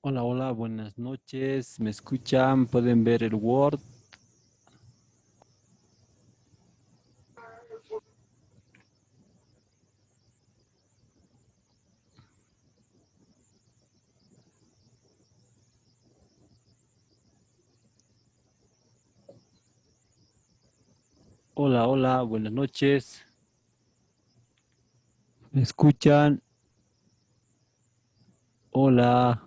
Hola, hola, buenas noches. ¿Me escuchan? ¿Pueden ver el Word? Hola, hola, buenas noches. ¿Me escuchan? Hola,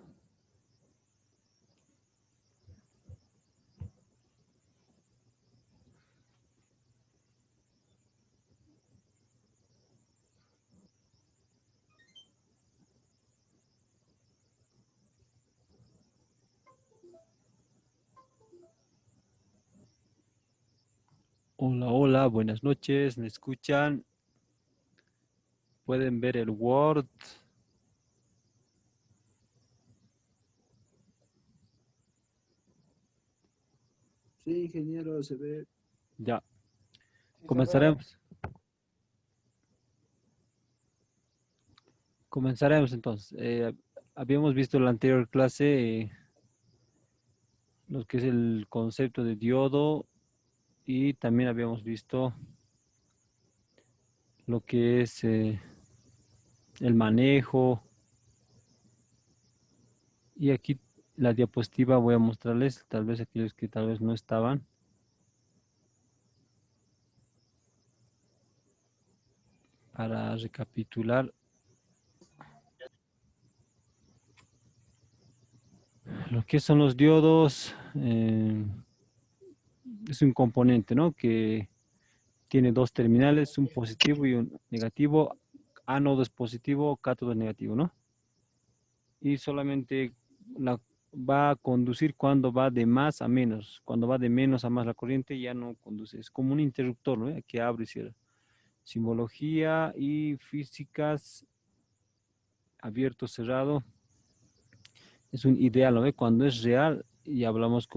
hola, hola, buenas noches. ¿Me escuchan? ¿Pueden ver el Word? Sí, ingeniero, se ve. Ya, Sí, se ve. comenzaremos. Comenzaremos entonces. Habíamos visto en la anterior clase lo que es el concepto de diodo y también habíamos visto lo que es el manejo. Y aquí la diapositiva voy a mostrarles, tal vez aquellos que tal vez no estaban, para recapitular lo que son los diodos. Es un componente, ¿no? Que tiene dos terminales, un positivo y un negativo. Ánodo es positivo, cátodo es negativo, ¿no? Y solamente la, va a conducir cuando va de más a menos. Cuando va de menos a más la corriente ya no conduce. Es como un interruptor, ¿no? Que abre y cierra. Simbología y físicas, abierto, cerrado. Es un ideal, ¿no? Cuando es real y hablamos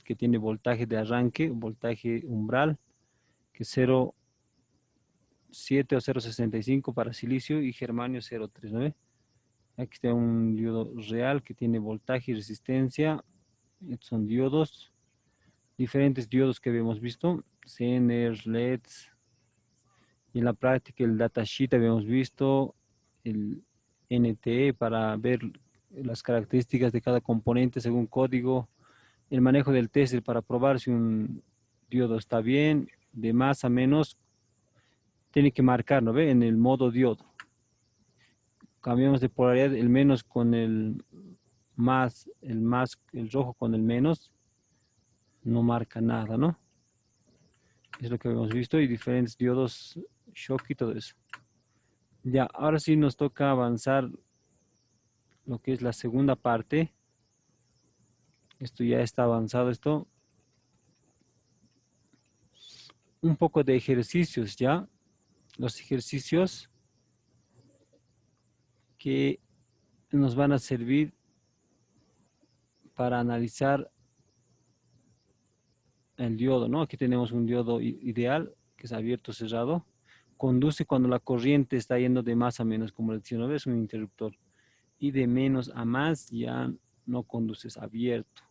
que tiene voltaje de arranque, voltaje umbral, que es 0,7 o 0,65 para silicio y germanio 0,3, ¿no? Aquí está un diodo real que tiene voltaje y resistencia. Estos son diodos, diferentes diodos que habíamos visto, Zener, LEDs, y en la práctica el datasheet habíamos visto, el NTE para ver las características de cada componente según código, el manejo del tester para probar si un diodo está bien, de más a menos, tiene que marcar, ¿no ve? En el modo diodo. Cambiamos de polaridad, el menos con el más, el rojo con el menos, no marca nada, ¿no? Es lo que hemos visto y diferentes diodos, shock y todo eso. Ya, ahora sí nos toca avanzar lo que es la segunda parte. Esto ya está avanzado, esto. Un poco de ejercicios, ¿ya? Los ejercicios que nos van a servir para analizar el diodo, ¿no? Aquí tenemos un diodo ideal, que es abierto, cerrado. Conduce cuando la corriente está yendo de más a menos, como le decía, ¿no? Es un interruptor. Y de menos a más ya no conduces abierto.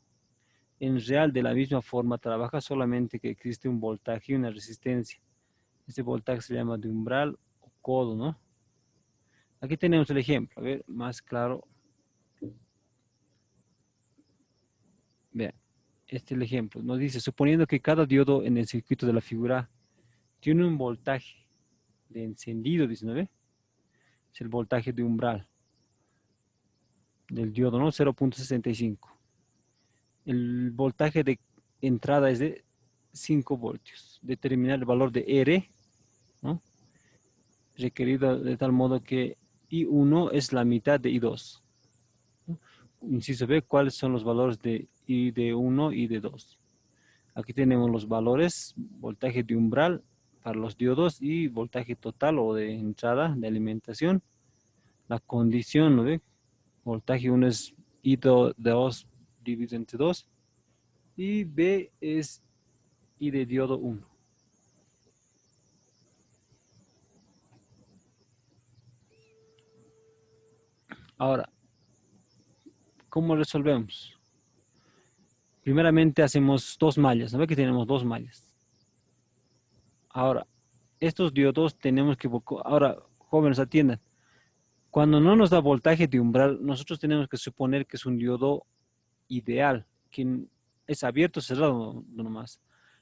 En real, de la misma forma, trabaja solamente que existe un voltaje y una resistencia. Este voltaje se llama de umbral o codo, ¿no? Aquí tenemos el ejemplo, a ver, más claro. Vean, este es el ejemplo. Nos dice, suponiendo que cada diodo en el circuito de la figura tiene un voltaje de encendido, dice, ¿no ve? Es el voltaje de umbral del diodo, ¿no? 0,65. El voltaje de entrada es de 5 voltios. Determinar el valor de R, ¿no? Requerido de tal modo que I1 es la mitad de I2. ¿No? Inciso B, ¿cuáles son los valores de I de 1 y de 2? Aquí tenemos los valores, voltaje de umbral para los diodos y voltaje total o de entrada de alimentación. La condición, ¿no ve? Voltaje 1 es I2 dividido entre 2 y B es I de diodo 1. Ahora, ¿cómo resolvemos? Primeramente hacemos dos mallas, ¿no ve que tenemos dos mallas? Ahora, estos diodos tenemos que, ahora, jóvenes atiendan, cuando no nos da voltaje de umbral, nosotros tenemos que suponer que es un diodo ideal, que es abierto o cerrado no nomás.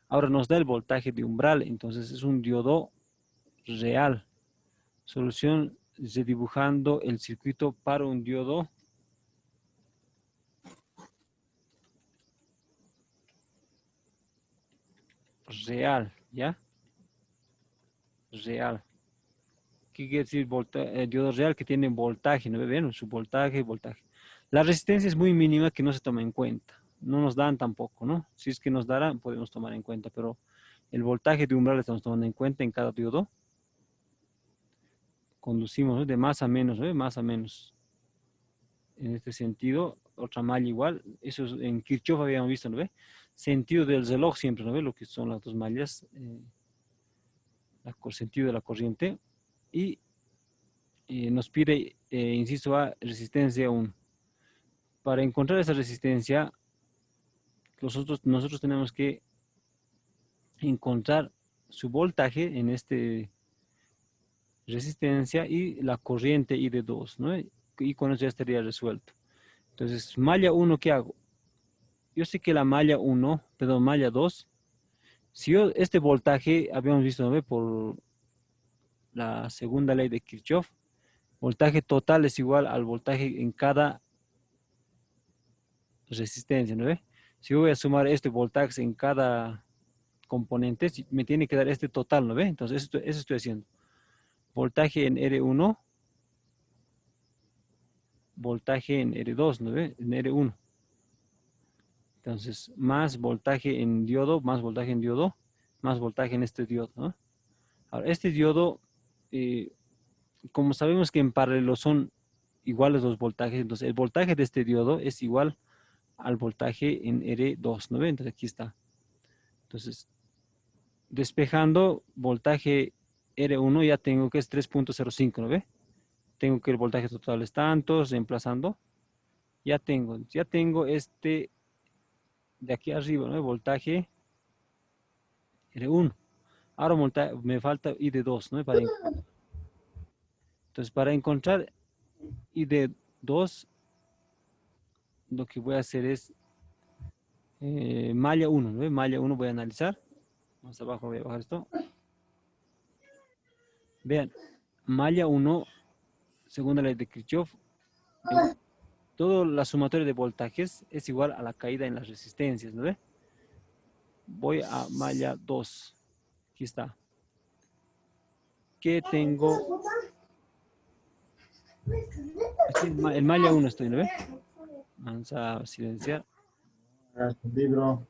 Ahora nos da el voltaje de umbral, entonces es un diodo real. Solución de dibujando el circuito para un diodo real, ¿ya? Real. ¿Qué quiere decir diodo real? Que tiene voltaje, ¿no ven? Su voltaje, voltaje. La resistencia es muy mínima que no se toma en cuenta. No nos dan tampoco, ¿no? Si es que nos darán, podemos tomar en cuenta, pero el voltaje de umbral estamos tomando en cuenta en cada diodo. Conducimos, ¿no? De más a menos, ¿no? Más a menos. En este sentido, otra malla igual. Eso es, en Kirchhoff habíamos visto, ¿no ve? Sentido del reloj siempre, ¿no ve? Lo que son las dos mallas. Sentido de la corriente. Y nos pide, inciso A, resistencia 1. Para encontrar esa resistencia, nosotros tenemos que encontrar su voltaje en este resistencia y la corriente I de 2, ¿no? Y con eso ya estaría resuelto. Entonces, malla 1, ¿qué hago? Yo sé que la malla 1, perdón, malla 2, si yo este voltaje, habíamos visto, ¿no ve? Por la segunda ley de Kirchhoff, voltaje total es igual al voltaje en cada resistencia, ¿no ve? Si yo voy a sumar este voltaje en cada componente, me tiene que dar este total, ¿no ve? Entonces, eso estoy haciendo. Voltaje en R1, voltaje en R2, ¿no ve? En R1. Entonces, más voltaje en diodo, más voltaje en diodo, más voltaje en este diodo, ¿no? Ahora, este diodo, como sabemos que en paralelo son iguales los voltajes, entonces el voltaje de este diodo es igual al voltaje en R2, ¿no ve? Entonces aquí está. Entonces, despejando voltaje R1 ya tengo que es 3.05, ¿no ve? Tengo que el voltaje total es tantos, reemplazando. Ya tengo este de aquí arriba, ¿no? Voltaje R1. Ahora me falta I de 2, ¿no? Entonces, para encontrar I de 2, lo que voy a hacer es malla 1, ¿no? Malla 1 voy a analizar. Más abajo voy a bajar esto. Vean, malla 1, segunda ley de Kirchhoff, toda la sumatoria de voltajes es igual a la caída en las resistencias, ¿no ve? Voy a malla 2. Aquí está. ¿Qué tengo? El malla 1 estoy, ¿no ve? Vamos a silenciar. Libro.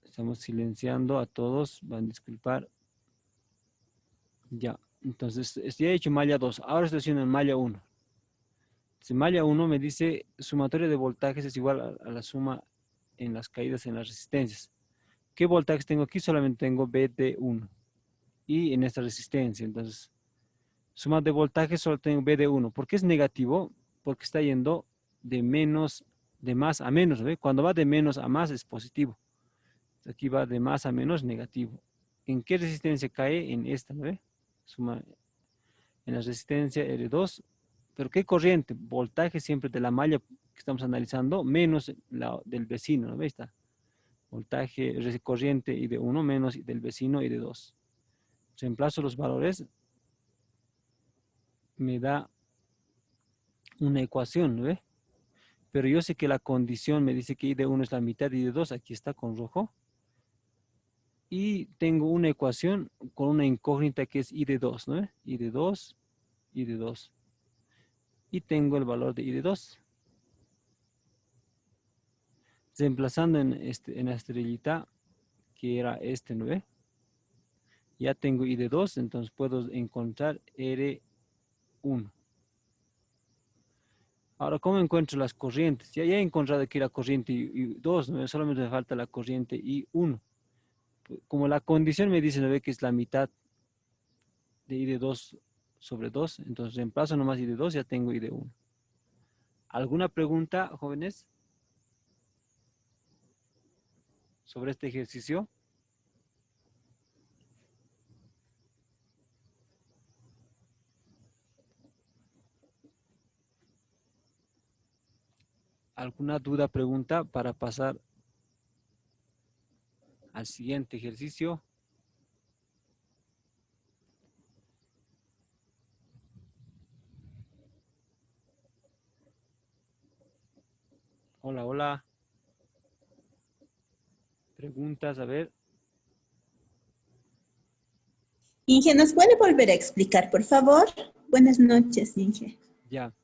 Estamos silenciando a todos. Van a disculpar. Ya. Entonces, ya he hecho malla 2. Ahora estoy haciendo en malla 1. Si malla 1 me dice sumatoria de voltajes es igual a la suma en las caídas en las resistencias. ¿Qué voltajes tengo aquí? Solamente tengo B de 1. Y en esta resistencia, entonces, suma de voltajes solo tengo B de 1. ¿Por qué es negativo? Porque está yendo de más a menos, ¿ve? Cuando va de menos a más es positivo. Aquí va de más a menos negativo. ¿En qué resistencia cae? En esta, ¿no ve? Suma en la resistencia R2. ¿Pero qué corriente? Voltaje siempre de la malla que estamos analizando, menos la del vecino, ¿no ve? Está. Voltaje, corriente I de 1 menos del vecino I de 2. Reemplazo los valores, me da una ecuación, ¿no ve? Pero yo sé que la condición me dice que I de 1 es la mitad de I de 2, aquí está con rojo. Y tengo una ecuación con una incógnita que es I de 2, ¿no ve? I de 2, I de 2. Y tengo el valor de I de 2. Reemplazando en la estrellita, que era este, ¿no ve? Ya tengo I de 2, entonces puedo encontrar R1. Ahora, ¿cómo encuentro las corrientes? Ya he encontrado aquí la corriente I2, ¿no? Solamente me falta la corriente I1. Como la condición me dice, ¿no ve? Que es la mitad de I de 2 sobre 2, entonces reemplazo nomás I de 2, ya tengo I de 1. ¿Alguna pregunta, jóvenes, sobre este ejercicio? ¿Alguna duda, pregunta para pasar al siguiente ejercicio? Hola, hola. Preguntas, a ver. Inge, ¿nos puede volver a explicar, por favor? Buenas noches, Inge. Ya.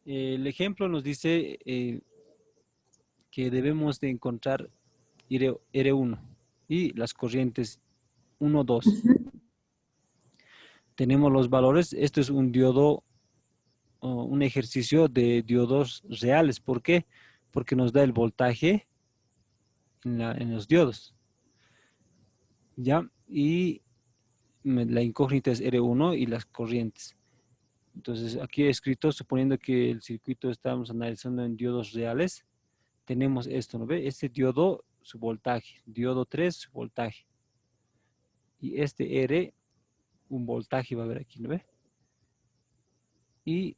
El ejemplo nos dice que debemos de encontrar R1 y las corrientes 1, 2. Tenemos los valores. Esto es un diodo, un ejercicio de diodos reales. ¿Por qué? Porque nos da el voltaje en los diodos. ¿Ya? Y la incógnita es R1 y las corrientes. Entonces, aquí he escrito, suponiendo que el circuito estamos analizando en diodos reales, tenemos esto, ¿no ve? Este diodo, su voltaje. Diodo 3, su voltaje. Y este R, un voltaje va a haber aquí, ¿no ve? Y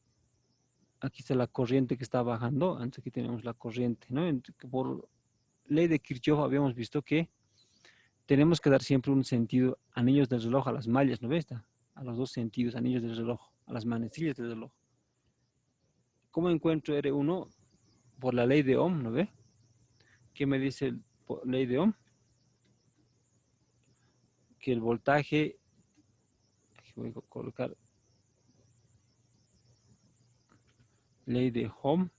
aquí está la corriente que está bajando. Antes aquí tenemos la corriente, ¿no? Por ley de Kirchhoff habíamos visto que tenemos que dar siempre un sentido, anillos del reloj a las mallas, ¿no ves? A los dos sentidos, anillos del reloj, a las manecillas del reloj. ¿Cómo encuentro R1? Por la ley de Ohm, ¿no ve? ¿Qué me dice la ley de Ohm? Que el voltaje, aquí voy a colocar ley de Ohm.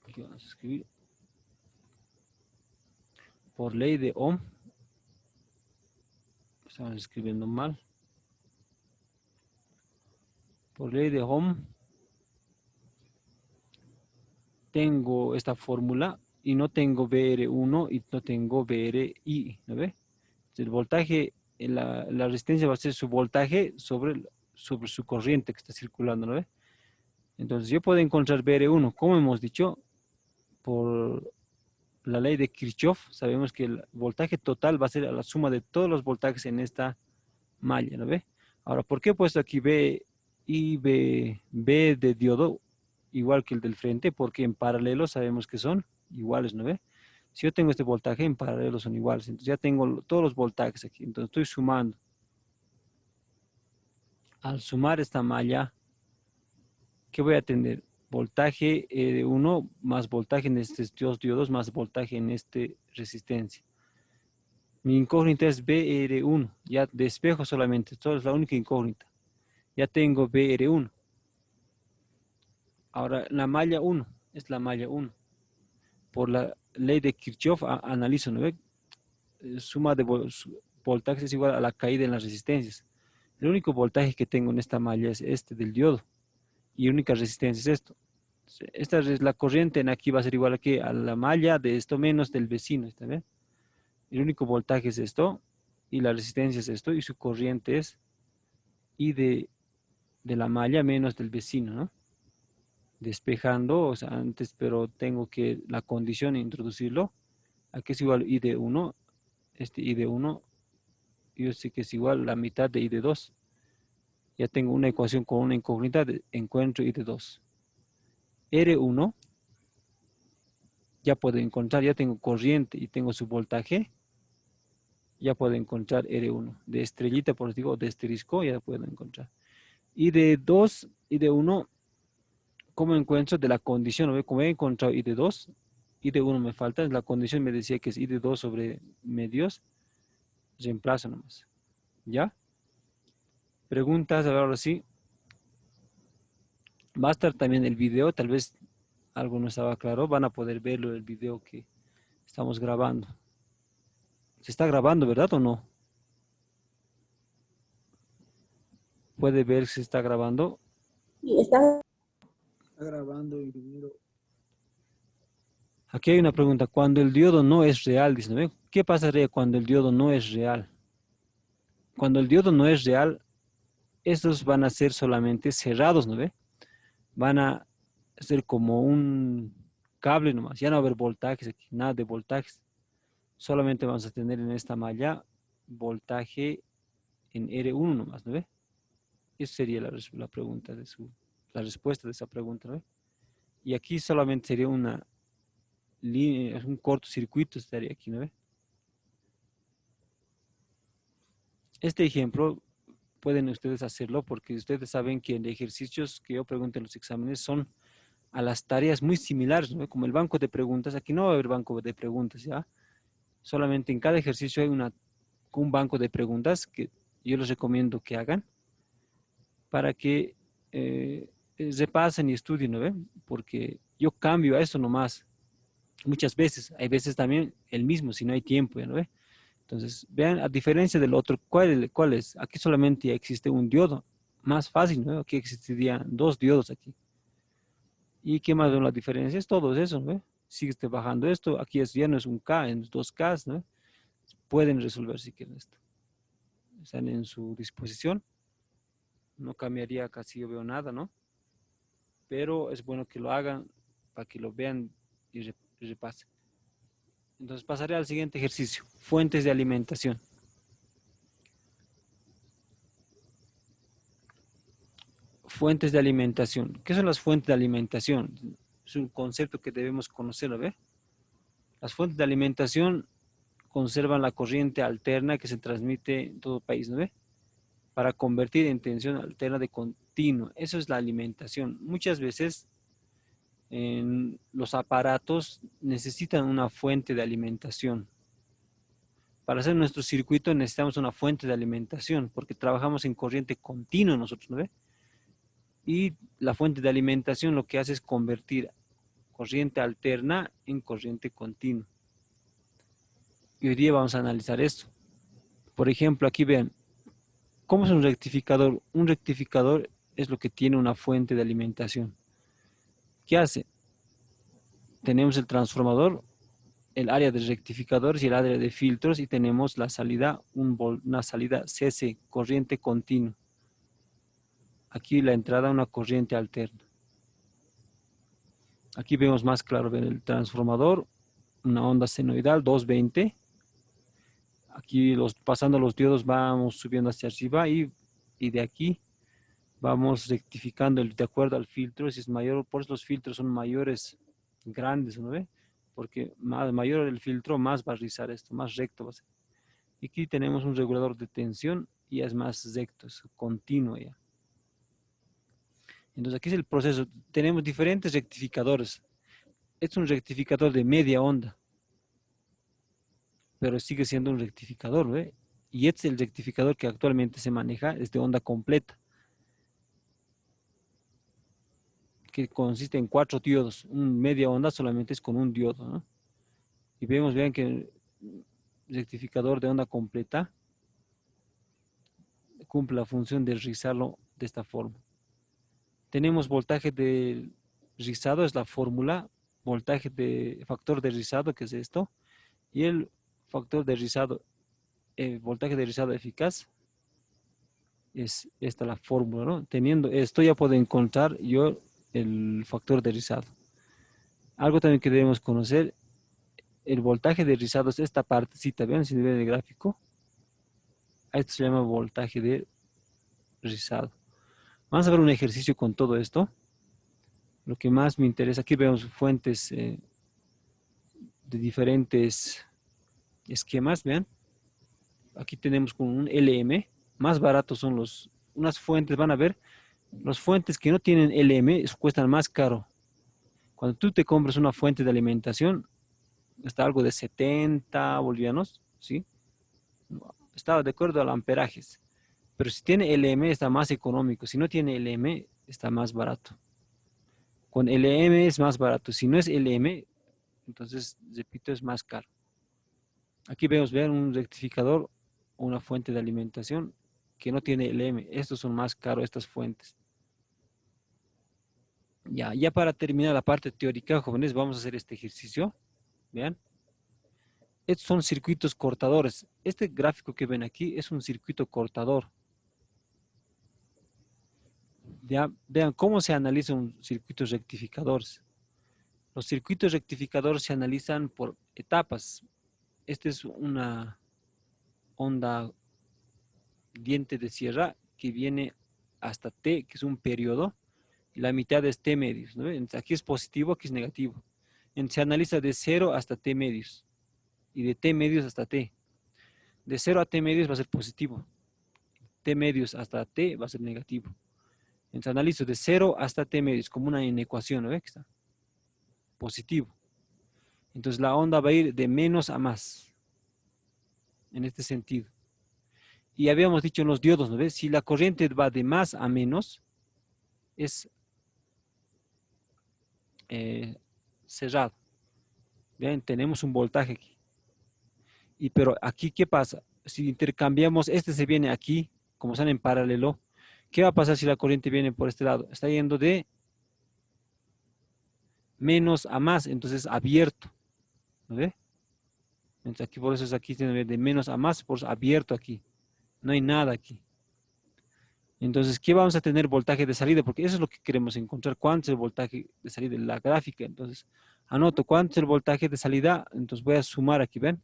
Aquí vamos a escribir. Por ley de Ohm, estamos escribiendo mal. Por ley de Ohm, tengo esta fórmula y no tengo BR1 y no tengo BRI, ¿no ve? El voltaje, la resistencia va a ser su voltaje sobre su corriente que está circulando, ¿no ve? Entonces yo puedo encontrar BR1, como hemos dicho, por la ley de Kirchhoff, sabemos que el voltaje total va a ser la suma de todos los voltajes en esta malla, ¿no ve? Ahora, ¿por qué he puesto aquí B y B de diodo igual que el del frente? Porque en paralelo sabemos que son iguales, ¿no ve? Si yo tengo este voltaje, en paralelo son iguales. Entonces ya tengo todos los voltajes aquí. Entonces estoy sumando. Al sumar esta malla, ¿qué voy a tener? Voltaje de 1 más voltaje en estos dos diodos más voltaje en este resistencia. Mi incógnita es BR1. Ya despejo solamente. Esto es la única incógnita. Ya tengo BR1. Ahora, la malla 1 es la malla 1. Por la ley de Kirchhoff, analizo, ¿no ve? Suma de voltajes es igual a la caída en las resistencias. El único voltaje que tengo en esta malla es este del diodo. Y única resistencia es esto. Esta es la corriente en aquí va a ser igual aquí a la malla de esto menos del vecino. ¿Está bien? El único voltaje es esto. Y la resistencia es esto. Y su corriente es I de la malla menos del vecino, ¿no? Despejando, o sea, antes, pero tengo que la condición introducirlo. Aquí es igual I de 1. Este I de 1. Yo sé que es igual a la mitad de I de 2. Ya tengo una ecuación con una incógnita, encuentro I de 2. R1, ya puedo encontrar, ya tengo corriente y tengo su voltaje, ya puedo encontrar R1. De estrellita, por eso digo, de asterisco, ya puedo encontrar. I de 2, I de 1, ¿cómo encuentro? De la condición, ¿no? Como he encontrado I de 2, I de 1 me falta, la condición me decía que es I de 2 sobre medios, reemplazo nomás. ¿Ya? Preguntas, a ver, ahora sí. Va a estar también el video, tal vez algo no estaba claro, van a poder verlo el video que estamos grabando. ¿Se está grabando, verdad o no? ¿Puede ver si se está grabando? Sí, está. Está grabando, ingeniero. Aquí hay una pregunta. Cuando el diodo no es real, dice, ¿no? ¿Qué pasaría cuando el diodo no es real? Cuando el diodo no es real, estos van a ser solamente cerrados, ¿no ve? Van a ser como un cable nomás, ya no va a haber voltajes aquí, nada de voltajes. Solamente vamos a tener en esta malla voltaje en R1 nomás, ¿no ve? Esa sería la pregunta la respuesta de esa pregunta, ¿no ve? Y aquí solamente sería una línea, un cortocircuito estaría aquí, ¿no ve? Este ejemplo pueden ustedes hacerlo porque ustedes saben que en ejercicios que yo pregunto en los exámenes son a las tareas muy similares, ¿no? Como el banco de preguntas, aquí no va a haber banco de preguntas, ¿ya? Solamente en cada ejercicio hay un banco de preguntas que yo les recomiendo que hagan para que repasen y estudien, ¿no ven? Porque yo cambio a eso nomás muchas veces, hay veces también el mismo, si no hay tiempo, ¿ya no ve? Entonces, vean, a diferencia del otro, ¿cuál es? Aquí solamente existe un diodo, más fácil, ¿no? Aquí existirían dos diodos aquí. ¿Y qué más es la diferencia? Es todo eso, ¿no? Sigue bajando esto, aquí ya no es un K, es dos Ks, ¿no? Pueden resolver si quieren esto. Están en su disposición. No cambiaría casi yo veo nada, ¿no? Pero es bueno que lo hagan para que lo vean y repasen. Entonces pasaré al siguiente ejercicio. Fuentes de alimentación. Fuentes de alimentación. ¿Qué son las fuentes de alimentación? Es un concepto que debemos conocer, ¿no ve? Las fuentes de alimentación conservan la corriente alterna que se transmite en todo el país, ¿no ve? Para convertir en tensión alterna de continuo. Eso es la alimentación. Muchas veces los aparatos necesitan una fuente de alimentación. Para hacer nuestro circuito necesitamos una fuente de alimentación porque trabajamos en corriente continua nosotros, ¿no ve? Y la fuente de alimentación lo que hace es convertir corriente alterna en corriente continua. Y hoy día vamos a analizar esto. Por ejemplo, aquí vean, ¿cómo es un rectificador? Un rectificador es lo que tiene una fuente de alimentación. ¿Qué hace? Tenemos el transformador, el área de rectificadores y el área de filtros y tenemos la salida, una salida CC, corriente continua. Aquí la entrada, una corriente alterna. Aquí vemos más claro, ven el transformador, una onda senoidal 220. Aquí pasando los diodos vamos subiendo hacia arriba y de aquí vamos rectificando de acuerdo al filtro. Si es mayor, por eso los filtros son mayores, grandes, ¿no ve? Porque mayor el filtro, más va a rizar esto, más recto va a ser. Y aquí tenemos un regulador de tensión y es más recto, es continuo ya. Entonces aquí es el proceso. Tenemos diferentes rectificadores. Este es un rectificador de media onda, pero sigue siendo un rectificador, ¿ve? Y este es el rectificador que actualmente se maneja, es de onda completa, que consiste en 4 diodos. Un media onda solamente es con un diodo, ¿no? Y vean que el rectificador de onda completa cumple la función de rizarlo de esta forma. Tenemos voltaje de rizado, es la fórmula, voltaje de factor de rizado, que es esto, y el factor de rizado, voltaje de rizado eficaz, es esta la fórmula, ¿no? Teniendo esto ya puedo encontrar yo el factor de rizado. Algo también que debemos conocer, el voltaje de rizado es esta partecita, vean si ve el gráfico, a esto se llama voltaje de rizado. Vamos a ver un ejercicio con todo esto. Lo que más me interesa, aquí vemos fuentes de diferentes esquemas, vean. Aquí tenemos con un LM, más baratos son unas fuentes, van a ver, las fuentes que no tienen LM cuestan más caro. Cuando tú te compras una fuente de alimentación, está algo de 70 bolivianos, ¿sí? Está de acuerdo a los amperajes. Pero si tiene LM está más económico, si no tiene LM está más barato. Con LM es más barato, si no es LM, entonces, repito, es más caro. Aquí vemos, vean, un rectificador o una fuente de alimentación que no tiene LM. Estos son más caros, estas fuentes. Ya para terminar la parte teórica, jóvenes, vamos a hacer este ejercicio. Vean. Estos son circuitos cortadores. Este gráfico que ven aquí es un circuito cortador. Ya, vean cómo se analizan circuitos rectificadores. Los circuitos rectificadores se analizan por etapas. Esta es una onda diente de sierra que viene hasta T, que es un periodo, y la mitad es T medios, ¿no? Entonces, aquí es positivo, aquí es negativo. Entonces, se analiza de 0 hasta T medios y de T medios hasta T. De 0 a T medios va a ser positivo. T medios hasta T va a ser negativo. Entonces analizo de 0 hasta T medios como una inecuación, ¿no ve? Que está positivo. Entonces la onda va a ir de menos a más, en este sentido. Y habíamos dicho en los diodos, ¿no ves? Si la corriente va de más a menos, es cerrado. Vean, tenemos un voltaje aquí. Pero aquí, ¿qué pasa? Si intercambiamos, este se viene aquí, como están en paralelo, ¿qué va a pasar si la corriente viene por este lado? Está yendo de menos a más, entonces abierto. ¿No ve? Entonces aquí por eso es aquí de menos a más, por eso abierto aquí. No hay nada aquí. Entonces, ¿qué vamos a tener voltaje de salida? Porque eso es lo que queremos encontrar. ¿Cuánto es el voltaje de salida? La gráfica. Entonces, anoto cuánto es el voltaje de salida. Entonces voy a sumar aquí, ¿ven?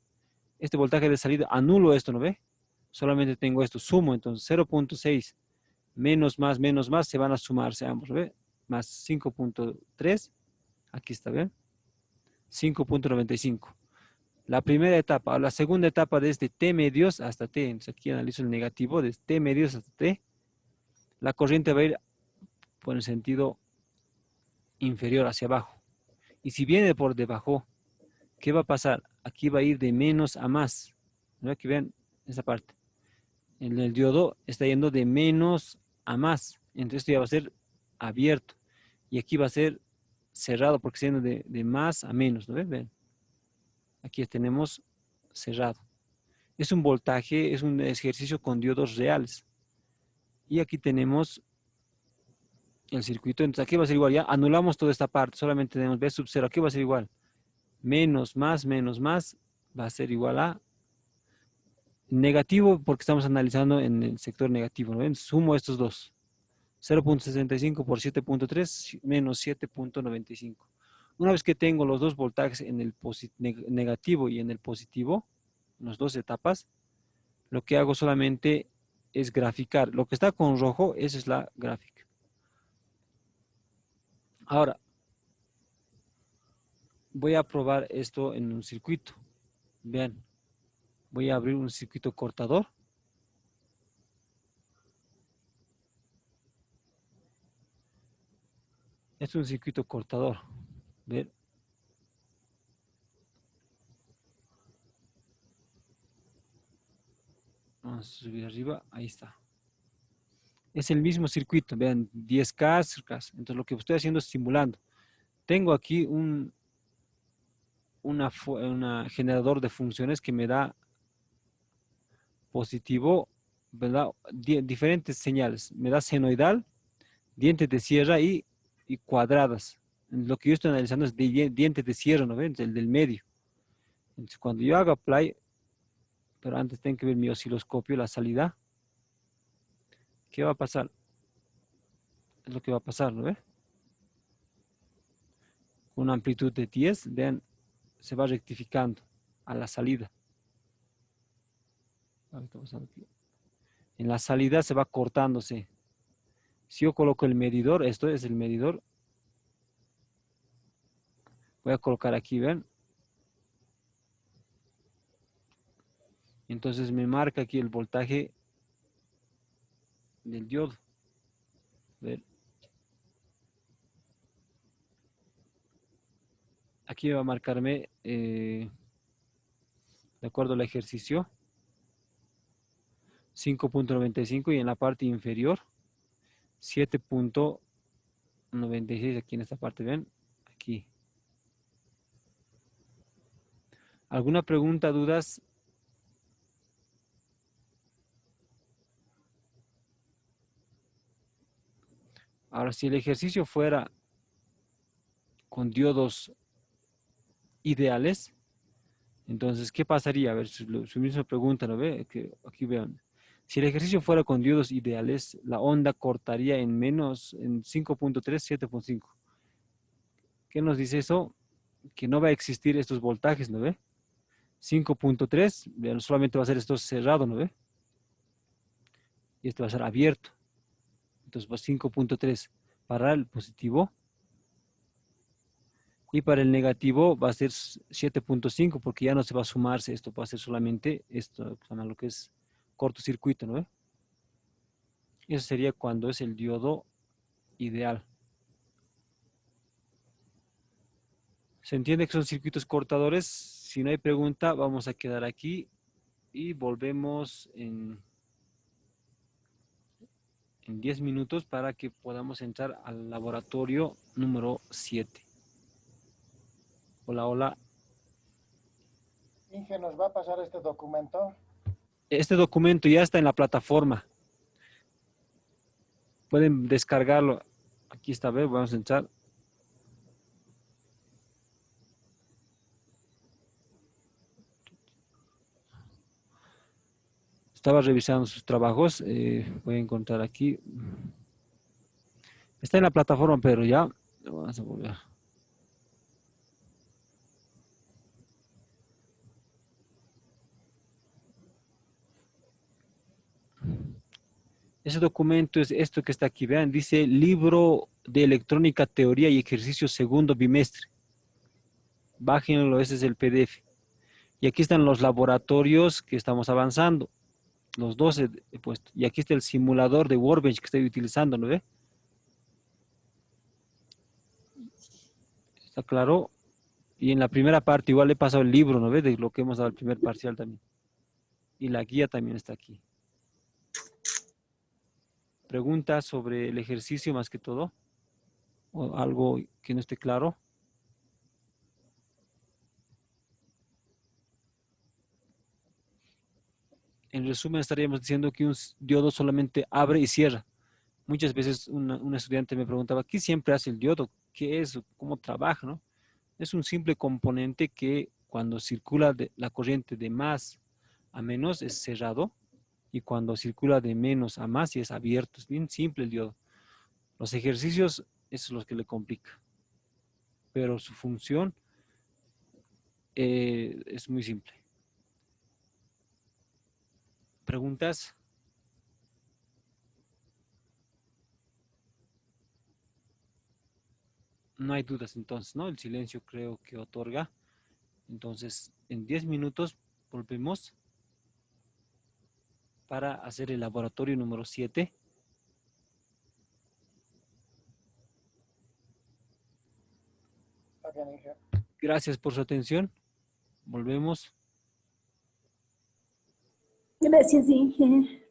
Este voltaje de salida, anulo esto, ¿no ve? Solamente tengo esto, sumo. Entonces, 0.6 menos más, se van a sumarse ambos, ¿no ve? Más 5.3. Aquí está, ¿ven? 5.95. La primera etapa, o la segunda etapa desde T medios hasta T. Entonces aquí analizo el negativo, desde T medios hasta T. La corriente va a ir por el sentido inferior hacia abajo. Y si viene por debajo, ¿qué va a pasar? Aquí va a ir de menos a más. ¿No? Aquí vean esa parte. En el diodo está yendo de menos a más. Entonces esto ya va a ser abierto. Y aquí va a ser cerrado porque está yendo de más a menos. ¿No ven? Ven. Aquí tenemos cerrado. Es un voltaje, es un ejercicio con diodos reales. Y aquí tenemos el circuito. Entonces aquí va a ser igual. Ya anulamos toda esta parte. Solamente tenemos B sub 0. Aquí va a ser igual. Menos más va a ser igual a negativo porque estamos analizando en el sector negativo. ¿No ven? Sumo estos dos. 0.65 por 7.3 menos 7.95. Una vez que tengo los dos voltajes en el negativo y en el positivo, en las dos etapas, lo que hago solamente es graficar. Lo que está con rojo, esa es la gráfica. Ahora, voy a probar esto en un circuito. Vean, voy a abrir un circuito cortador. Este es un circuito cortador. Ver. Vamos a subir arriba, ahí está. Es el mismo circuito, vean, 10K. Entonces lo que estoy haciendo es simulando. Tengo aquí un generador de funciones que me da positivo, ¿verdad? Diferentes señales. Me da senoidal, dientes de sierra y cuadradas. Lo que yo estoy analizando es dientes de sierra, ¿no ven? El del medio. Entonces, cuando yo haga apply, pero antes tengo que ver mi osciloscopio, la salida. ¿Qué va a pasar? Es lo que va a pasar, ¿no ve? Una amplitud de 10, vean, se va rectificando a la salida. En la salida se va cortándose. Si yo coloco el medidor, esto es el medidor. Voy a colocar aquí, ¿ven? Entonces me marca aquí el voltaje del diodo. ¿Ven? Aquí va a marcarme, de acuerdo al ejercicio, 5.95 y en la parte inferior, 7.96 aquí en esta parte, ¿ven? Aquí. ¿Alguna pregunta, dudas? Ahora, si el ejercicio fuera con diodos ideales, entonces, ¿qué pasaría? A ver, su misma pregunta, ¿no ve? Que aquí vean. Si el ejercicio fuera con diodos ideales, la onda cortaría en 5.3, 7.5. ¿Qué nos dice eso? Que no va a existir estos voltajes, ¿no ve? 5.3, solamente va a ser esto cerrado, ¿no ve? Y esto va a ser abierto. Entonces va 5.3 para el positivo. Y para el negativo va a ser 7.5 porque ya no se va a sumarse esto, va a ser solamente esto, lo que es cortocircuito, ¿no ve? Eso sería cuando es el diodo ideal. ¿Se entiende que son circuitos cortadores? Si no hay pregunta, vamos a quedar aquí y volvemos en 10 minutos para que podamos entrar al laboratorio número 7. Hola, hola. Inge, ¿nos va a pasar este documento? Este documento ya está en la plataforma. Pueden descargarlo. Aquí está, ¿ve? Vamos a entrar. Estaba revisando sus trabajos. Voy a encontrar aquí. Está en la plataforma, pero ya. Vamos a volver. Ese documento es esto que está aquí. Vean, dice Libro de Electrónica, Teoría y Ejercicio segundo bimestre. Bájenlo, ese es el PDF. Y aquí están los laboratorios que estamos avanzando. Los 12 he puesto. Y aquí está el simulador de Workbench que estoy utilizando, ¿no ve? ¿Está claro? Y en la primera parte igual he pasado el libro, ¿no ve? De lo que hemos dado el primer parcial también. Y la guía también está aquí. ¿Preguntas sobre el ejercicio más que todo? ¿O algo que no esté claro? En resumen, estaríamos diciendo que un diodo solamente abre y cierra. Muchas veces un estudiante me preguntaba, ¿qué siempre hace el diodo? ¿Qué es? ¿Cómo trabaja? ¿No? Es un simple componente que cuando circula la corriente de más a menos es cerrado y cuando circula de menos a más y es abierto. Es bien simple el diodo. Los ejercicios, eso es lo que le complica. Pero su función es muy simple. ¿Preguntas? No hay dudas entonces, ¿no? El silencio creo que otorga. Entonces, en 10 minutos volvemos para hacer el laboratorio número 7. Está bien, Inge. Gracias por su atención. Volvemos. Gracias, Inge.